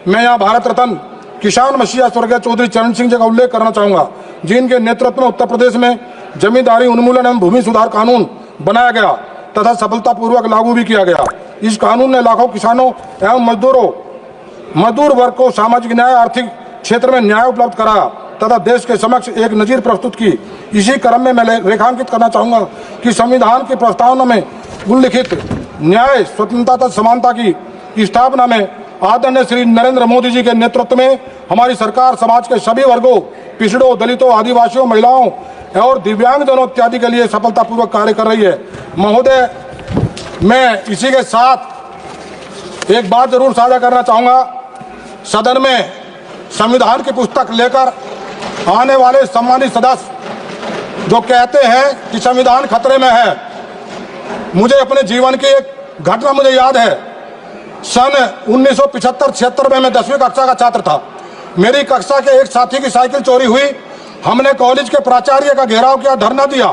मैं यहाँ भारत रत्न किसान मसीहा स्वर्गीय चौधरी चरण सिंह जी का उल्लेख करना चाहूँगा, जिनके नेतृत्व में उत्तर प्रदेश में जमींदारी उन्मूलन एवं भूमि सुधार कानून बनाया गया तथा सफलतापूर्वक लागू भी किया गया। इस कानून ने लाखों किसानों एवं मजदूर वर्ग को सामाजिक न्याय, आर्थिक क्षेत्र में न्याय उपलब्ध कराया तथा देश के समक्ष एक नजीर प्रस्तुत की। इसी क्रम में मैं रेखांकित करना चाहूँगा कि संविधान की प्रस्तावना में उल्लिखित न्याय, स्वतंत्रता तथा समानता की स्थापना में आदरणीय श्री नरेंद्र मोदी जी के नेतृत्व में हमारी सरकार समाज के सभी वर्गों, पिछड़ों, दलितों, आदिवासियों, महिलाओं और दिव्यांगजनों इत्यादि के लिए सफलतापूर्वक कार्य कर रही है। महोदय, मैं इसी के साथ एक बात जरूर साझा करना चाहूँगा। सदन में संविधान की पुस्तक लेकर आने वाले सम्मानित सदस्य जो कहते हैं कि संविधान खतरे में है, मुझे अपने जीवन की एक घटना मुझे याद है। सन 1975-76 में मैं 10वीं कक्षा का छात्र था। मेरी कक्षा के एक साथी की साइकिल चोरी हुई। हमने कॉलेज के प्राचार्य का घेराव किया, धरना दिया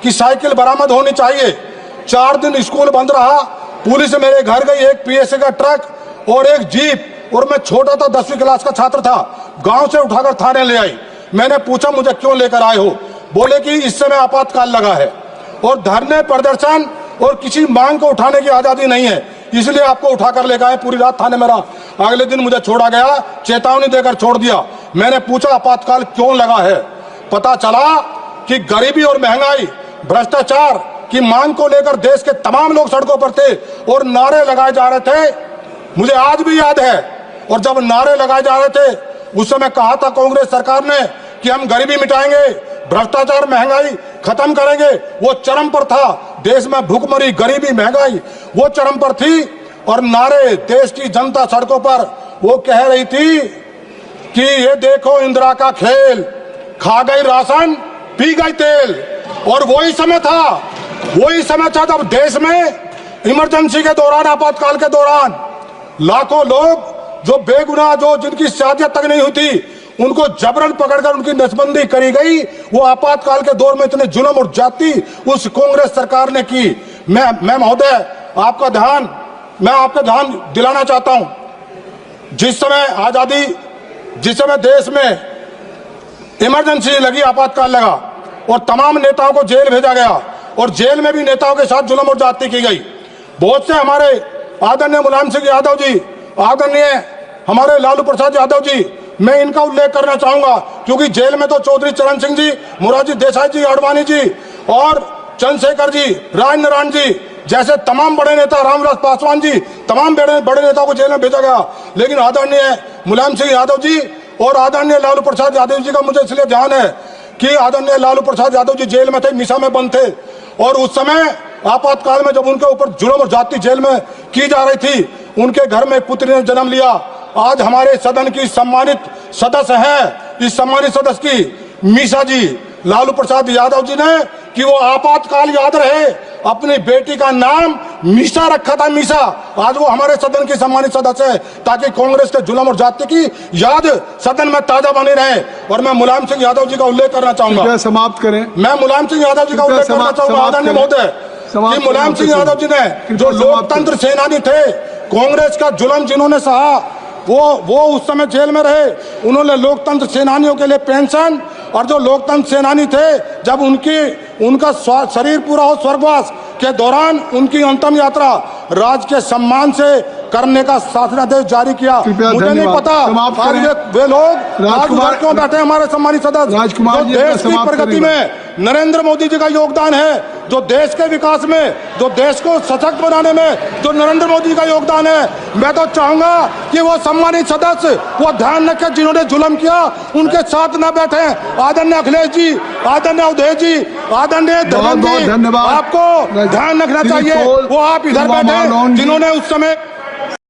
कि साइकिल बरामद होनी चाहिए। 4 दिन स्कूल बंद रहा। पुलिस मेरे घर गई, एक पीएसए का ट्रक और एक जीप, और मैं छोटा था, 10वीं क्लास का छात्र था। गांव से उठाकर थाने ले आई। मैंने पूछा मुझे क्यों लेकर आए हो? बोले कि इस समय आपातकाल लगा है और धरने, प्रदर्शन और किसी मांग को उठाने की आजादी नहीं है, इसलिए आपको उठाकर लेकर आए। पूरी रात थाने में रहा। अगले दिन मुझे छोड़ा गया, चेतावनी देकर छोड़ दिया। मैंने पूछा आपातकाल क्यों लगा है? पता चला कि गरीबी और महंगाई, भ्रष्टाचार की मांग को लेकर देश के तमाम लोग सड़कों पर थे और नारे लगाए जा रहे थे। मुझे आज भी याद है। और जब नारे लगाए जा रहे थे उस समय कहा था कांग्रेस सरकार ने कि हम गरीबी मिटाएंगे, भ्रष्टाचार, महंगाई खत्म करेंगे। वो चरम पर था। देश में भूखमरी, गरीबी, महंगाई वो चरम पर थी और नारे, देश की जनता सड़कों पर वो कह रही थी कि ये देखो इंदिरा का खेल, खा गई राशन, पी गई तेल। और वही समय था जब देश में इमरजेंसी के दौरान, आपातकाल के दौरान लाखों लोग जो बेगुनाह, जो जिनकी शादियां तक नहीं हुई थी, उनको जबरन पकड़कर उनकी नसबंदी करी गई। वो आपातकाल के दौर में इतने जुल्म और जाति उस कांग्रेस सरकार ने की। मैं महोदय आपका ध्यान दिलाना चाहता हूं, जिस समय देश में इमरजेंसी लगी, आपातकाल लगा और तमाम नेताओं को जेल भेजा गया और जेल में भी नेताओं के साथ जुल्म और जाति की गई। बहुत से हमारे आदरणीय मुलायम सिंह यादव जी, आदरणीय हमारे लालू प्रसाद यादव जी, मैं इनका उल्लेख करना चाहूंगा क्योंकि जेल में तो चौधरी चरण सिंह जी, मोरारजी देसाई जी, आडवाणी जी और चंद्रशेखर जी, राज नारायण जी जैसे तमाम बड़े नेता, रामविलास पासवान जी, तमाम बड़े नेताओं को जेल में भेजा गया। लेकिन आदरणीय मुलायम सिंह यादव जी और आदरणीय लालू प्रसाद यादव जी का मुझे इसलिए ध्यान है कि आदरणीय लालू प्रसाद यादव जी जेल में थे, मिसा में बंद थे और उस समय आपातकाल में जब उनके ऊपर जुल्म और जाति जेल में की जा रही थी, उनके घर में एक पुत्री ने जन्म लिया। आज हमारे सदन की सम्मानित सदस्य है, इस सम्मानित सदस्य की मीसा जी, लालू प्रसाद यादव जी ने, कि वो आपातकाल याद रहे, अपनी बेटी का नाम मीसा रखा था, मीसा। आज वो हमारे सदन की सम्मानित सदस्य है ताकि कांग्रेस के जुल्म और जाति की याद सदन में ताजा बनी रहे। और मैं मुलायम सिंह यादव जी का उल्लेख करना चाहूंगा। समाप्त करें। मैं मुलायम सिंह यादव जी का उल्लेख करना चाहूंगा आदरणीय महोदय, कि मुलायम सिंह यादव जी ने जो लोकतंत्र सेनानी थे, कांग्रेस का जुल्म जिन्होंने सहा, वो उस समय जेल में रहे। उन्होंने लोकतंत्र सेनानियों के लिए पेंशन, और जो लोकतंत्र सेनानी थे जब उनका शरीर पूरा हो स्वर्गवास के दौरान उनकी अंतिम यात्रा राज के सम्मान से करने का शासनादेश जारी किया। मुझे नहीं पता आज वे लोग आज क्यों बैठे हमारे सम्मानित सदस्य। जो देश की प्रगति में नरेंद्र मोदी जी का योगदान है, जो देश के विकास में, जो देश को सशक्त बनाने में जो नरेंद्र मोदी का योगदान है, मैं तो चाहूंगा कि वो सम्मानित सदस्य वो ध्यान रखें जिन्होंने जुल्म किया उनके साथ न बैठे। आदरणीय अखिलेश जी, आदरणीय उदय जी, आदरणीय धर्मेंद्र जी, आपको ध्यान रखना चाहिए। वो आप इधर बैठे जिन्होंने उस समय